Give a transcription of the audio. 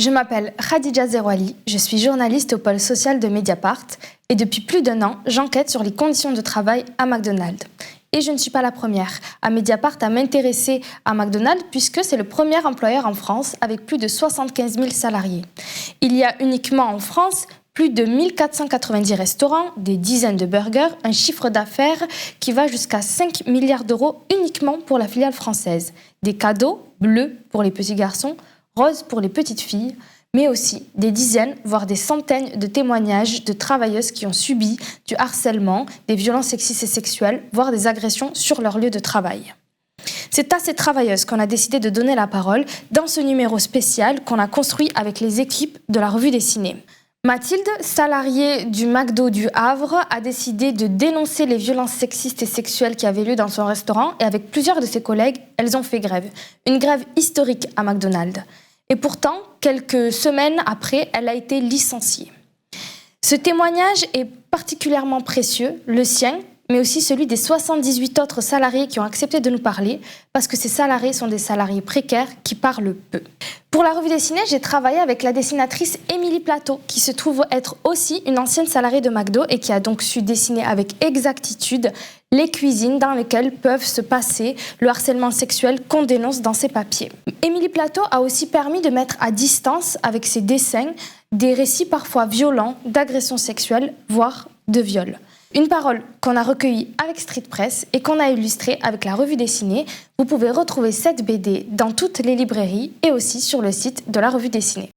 Je m'appelle Khadija Zerouali, je suis journaliste au pôle social de Mediapart et depuis plus d'1 an, j'enquête sur les conditions de travail à McDonald's. Et je ne suis pas la première à Mediapart à m'intéresser à McDonald's puisque c'est le premier employeur en France avec plus de 75 000 salariés. Il y a uniquement en France plus de 1490 restaurants, des dizaines de burgers, un chiffre d'affaires qui va jusqu'à 5 milliards d'euros uniquement pour la filiale française. Des cadeaux bleus pour les petits garçons, roses pour les petites filles, mais aussi des dizaines, voire des centaines de témoignages de travailleuses qui ont subi du harcèlement, des violences sexistes et sexuelles, voire des agressions sur leur lieu de travail. C'est à ces travailleuses qu'on a décidé de donner la parole dans ce numéro spécial qu'on a construit avec les équipes de la revue dessinée. Mathilde, salariée du McDo du Havre, a décidé de dénoncer les violences sexistes et sexuelles qui avaient lieu dans son restaurant et avec plusieurs de ses collègues, elles ont fait grève. Une grève historique à McDonald's. Et pourtant, quelques semaines après, elle a été licenciée. Ce témoignage est particulièrement précieux, le sien, mais aussi celui des 78 autres salariés qui ont accepté de nous parler, parce que ces salariés sont des salariés précaires qui parlent peu. Pour la revue dessinée, j'ai travaillé avec la dessinatrice Émilie Plateau, qui se trouve être aussi une ancienne salariée de McDo et qui a donc su dessiner avec exactitude les cuisines dans lesquelles peuvent se passer le harcèlement sexuel qu'on dénonce dans ces papiers. Émilie Plateau a aussi permis de mettre à distance, avec ses dessins, des récits parfois violents d'agressions sexuelles, voire de viols. Une parole qu'on a recueillie avec Street Press et qu'on a illustrée avec la revue dessinée. Vous pouvez retrouver cette BD dans toutes les librairies et aussi sur le site de la revue dessinée.